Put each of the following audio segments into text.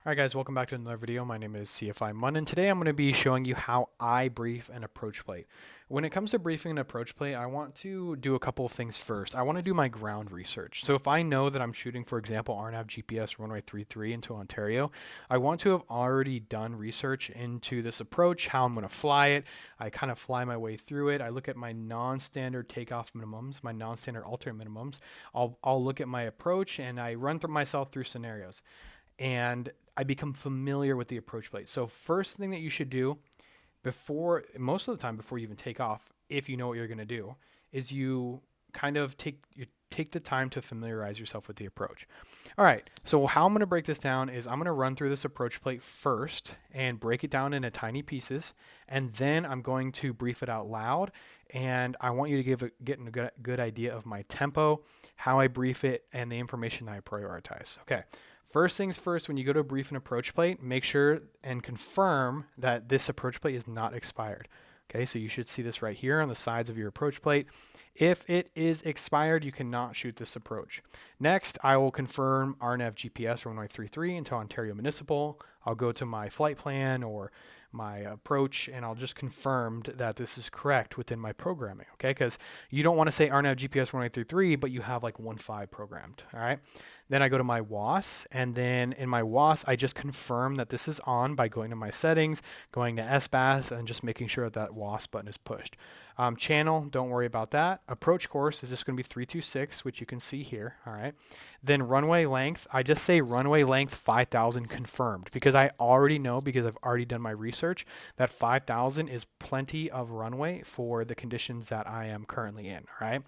Alright guys, welcome back to another video. My name is CFI Mun, and today I'm going to be showing you how I brief an approach plate. When it comes to briefing an approach plate, I want to do a couple of things first. I want to do my ground research. So if I know that I'm shooting, for example, RNAV GPS runway 33 into Ontario, I want to have already done research into this approach, how I'm going to fly it. I kind of fly my way through it. I look at my non-standard takeoff minimums, my non-standard alternate minimums. I'll look at my approach and I run through myself through scenarios. And I become familiar with the approach plate. So first thing that you should do most of the time before you even take off, if you know what you're going to do, is you kind of take the time to familiarize yourself with the approach. All right, so how I'm going to break this down is I'm going to run through this approach plate first and break it down into tiny pieces, and then I'm going to brief it out loud, and I want you to get a good idea of my tempo, how I brief it, and the information that I prioritize. Okay. First things first, when you go to brief an approach plate, make sure and confirm that this approach plate is not expired. Okay, so you should see this right here on the sides of your approach plate. If it is expired, you cannot shoot this approach. Next, I will confirm RNAV GPS runway 33 into Ontario Municipal. I'll go to my flight plan or my approach, and I'll just confirm that this is correct within my programming, okay? Because you don't want to say RNAV GPS runway 33, but you have like 1.5 programmed, all right? Then I go to my WAS, and then in my WAS, I just confirm that this is on by going to my settings, going to SBAS, and just making sure that WAS button is pushed. Channel, don't worry about that. Approach course is just going to be 326, which you can see here, all right? Then runway length, I just say runway length 5,000 confirmed because I already know, because I've already done my research, that 5,000 is plenty of runway for the conditions that I am currently in, all right?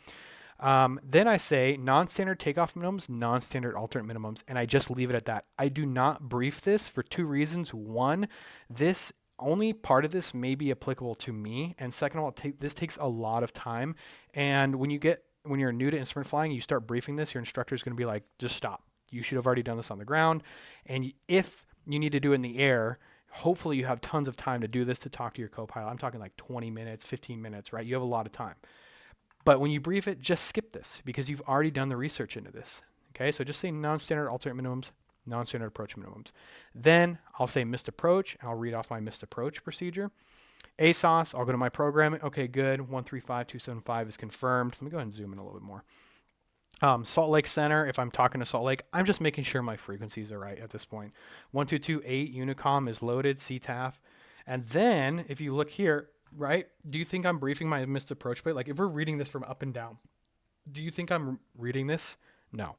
Then I say non-standard takeoff minimums, non-standard alternate minimums, and I just leave it at that. I do not brief this for two reasons. One, this only part of this may be applicable to me, and second of all, this takes a lot of time. And when you're new to instrument flying, you start briefing this, your instructor is going to be like, just stop. You should have already done this on the ground. And if you need to do it in the air, hopefully you have tons of time to do this, to talk to your co-pilot. I'm talking like 20 minutes, 15 minutes, right? You have a lot of time. But when you brief it, just skip this because you've already done the research into this. Okay, so just say non-standard alternate minimums, non-standard approach minimums. Then I'll say missed approach, and I'll read off my missed approach procedure. ASOS, I'll go to my programming. Okay, good. 135275 is confirmed. Let me go ahead and zoom in a little bit more. Salt Lake Center, if I'm talking to Salt Lake, I'm just making sure my frequencies are right at this point. 1228 Unicom is loaded, CTAF. And then if you look here, right, do you think I'm briefing my missed approach plate? Like if we're reading this from up and down, do you think I'm reading this? No.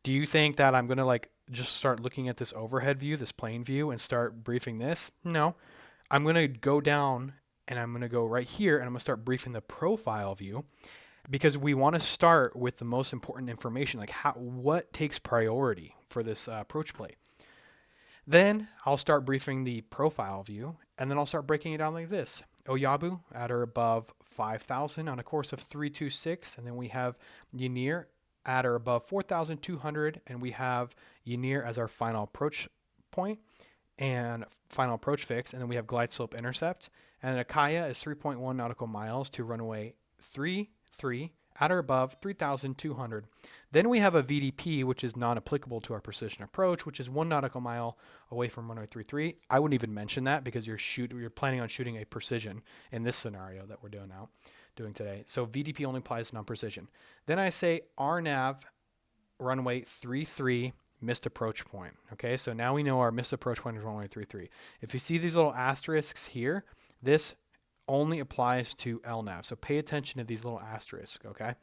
Do you think that I'm going to like just start looking at this overhead view, this plane view, and start briefing this? No. I'm going to go down and I'm going to go right here and I'm going to start briefing the profile view, because we want to start with the most important information, like what takes priority for this approach plate. Then I'll start briefing the profile view, and then I'll start breaking it down like this. Oyabu at or above 5,000 on a course of 326, and then we have Ynir at or above 4,200, and we have Ynir as our final approach point and final approach fix, and then we have glide slope intercept, and then Akaya is 3.1 nautical miles to runway 33 at or above 3,200. Then we have a VDP, which is non-applicable to our precision approach, which is 1 nautical mile away from runway 33. I wouldn't even mention that because you're planning on shooting a precision in this scenario that we're doing today. So VDP only applies to non-precision. Then I say RNAV runway 33 missed approach point. Okay, so now we know our missed approach point is runway 33. If you see these little asterisks here, this only applies to LNAV. So pay attention to these little asterisks, okay?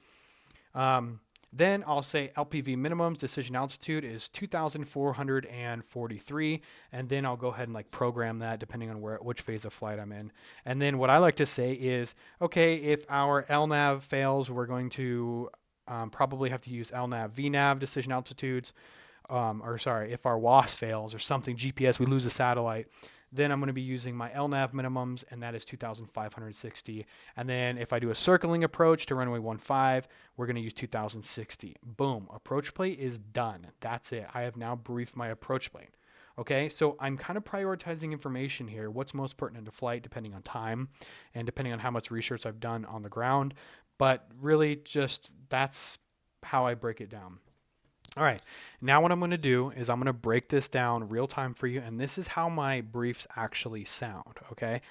Then I'll say LPV minimums, decision altitude is 2,443. And then I'll go ahead and like program that depending on which phase of flight I'm in. And then what I like to say is, okay, if our LNAV fails, we're going to probably have to use LNAV VNAV decision altitudes. If our WAS fails or something, GPS, we lose a satellite, then I'm going to be using my LNAV minimums, and that is 2,560. And then if I do a circling approach to runway 15, we're going to use 2,060. Boom. Approach plate is done. That's it. I have now briefed my approach plate. Okay, so I'm kind of prioritizing information here, what's most pertinent to flight depending on time and depending on how much research I've done on the ground. But really just that's how I break it down. All right, now what I'm going to do is I'm going to break this down real time for you, and this is how my briefs actually sound, okay?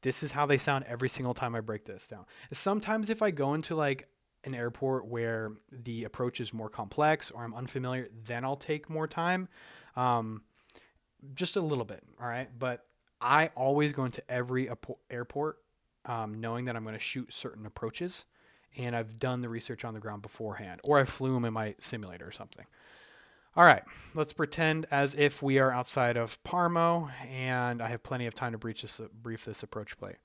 This is how they sound every single time I break this down. Sometimes if I go into like an airport where the approach is more complex or I'm unfamiliar, then I'll take more time, um, just a little bit, all right? But I always go into every airport knowing that I'm going to shoot certain approaches, and I've done the research on the ground beforehand, or I flew them in my simulator or something. All right, let's pretend as if we are outside of Parmo, and I have plenty of time to brief this approach plate.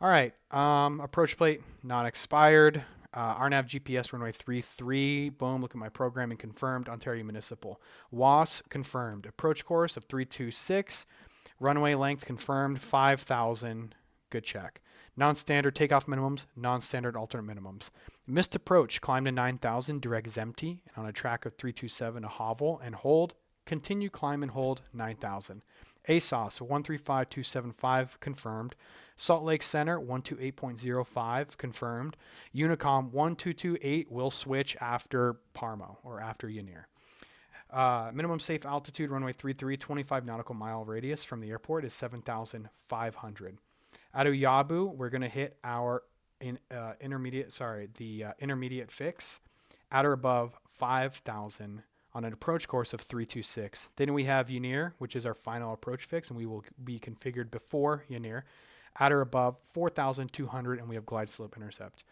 All right, approach plate not expired. RNAV GPS runway 33. Boom, look at my programming confirmed. Ontario Municipal. WAS confirmed. Approach course of 326. Runway length confirmed 5,000. Good check. Non-standard takeoff minimums, non-standard alternate minimums. Missed approach, climb to 9,000, direct empty, and on a track of 327, a hovel and hold. Continue climb and hold 9,000. ASOS 135275 confirmed. Salt Lake Center 128.05 confirmed. Unicom 1228 will switch after Parmo or after Yanir. Minimum safe altitude runway 33, 25 nautical mile radius from the airport is 7,500. Out of Yabu, we're going to hit our intermediate fix at or above 5,000 on an approach course of 326. Then we have Yanir, which is our final approach fix, and we will be configured before Yanir at or above 4,200, and we have glide slope intercept.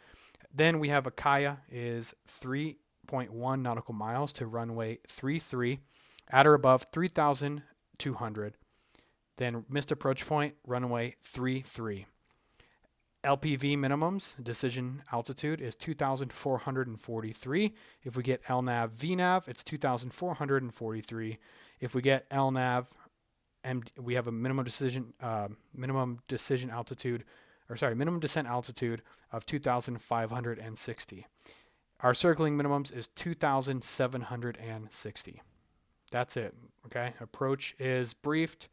Then we have Akaya is 3.1 nautical miles to runway 33 at or above 3,200. Then missed approach point, runway 33. LPV minimums, decision altitude is 2,443. If we get LNAV VNAV, it's 2,443. If we get LNAV, and we have a minimum descent altitude of 2,560. Our circling minimums is 2,760. That's it. Okay. Approach is briefed.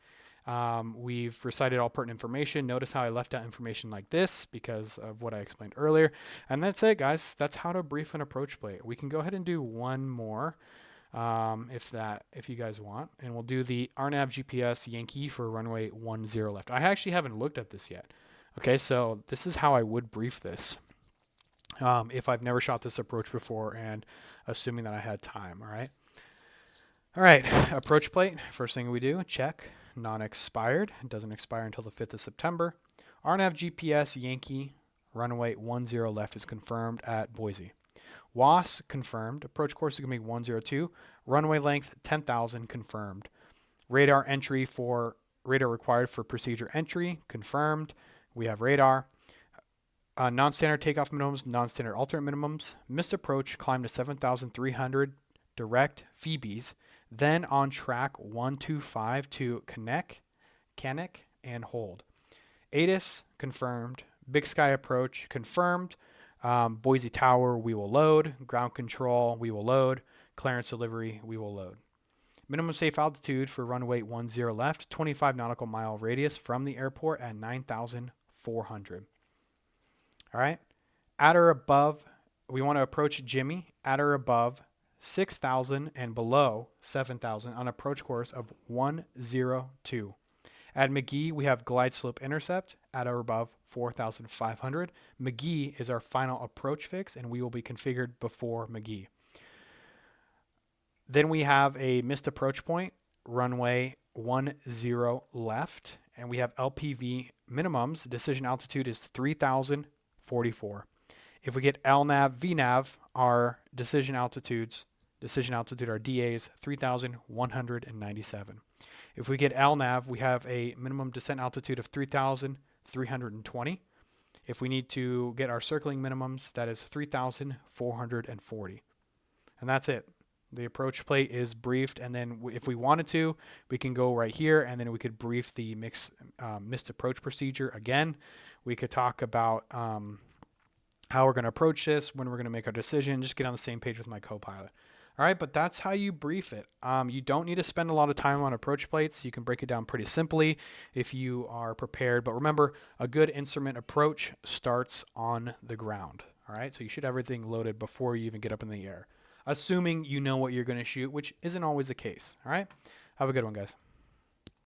We've recited all pertinent information. Notice how I left out information like this because of what I explained earlier. And that's it, guys. That's how to brief an approach plate. We can go ahead and do one more if you guys want. And we'll do the RNAV GPS Yankee for runway 10 left. I actually haven't looked at this yet. Okay, so this is how I would brief this if I've never shot this approach before and assuming that I had time, all right? All right, approach plate. First thing we do, check. Non-expired. It doesn't expire until the 5th of September. RNAV GPS Yankee runway 10 left is confirmed at Boise. WAS confirmed. Approach course is going to be 102. Runway length 10,000 confirmed. Radar required for procedure entry confirmed. We have radar. Non-standard takeoff minimums, non-standard alternate minimums. Missed approach, climb to 7,300 direct Phoebes. Then on track 125 to Canuck, and hold. ATIS confirmed. Big Sky approach confirmed. Boise Tower, we will load. Ground control, we will load. Clearance delivery, we will load. Minimum safe altitude for runway 10 left, 25 nautical mile radius from the airport at 9,400. All right. At or above, we want to approach Jimmy at or above 6,000 and below 7,000 on approach course of 102. At McGee, we have glide slope intercept at or above 4,500. McGee is our final approach fix, and we will be configured before McGee. Then we have a missed approach point, runway 10 left, and we have LPV minimums. Decision altitude is 3,044. If we get LNAV, VNAV, our decision altitude, our DAs, 3,197. If we get LNAV, we have a minimum descent altitude of 3,320. If we need to get our circling minimums, that is 3,440. And that's it. The approach plate is briefed, and then if we wanted to, we can go right here, and then we could brief the missed approach procedure again. We could talk about how we're going to approach this, when we're going to make our decision, just get on the same page with my co-pilot. All right, but that's how you brief it. You don't need to spend a lot of time on approach plates. You can break it down pretty simply if you are prepared. But remember, a good instrument approach starts on the ground. All right, so you should have everything loaded before you even get up in the air. assuming you know what you're going to shoot, which isn't always the case. All right. Have a good one, guys.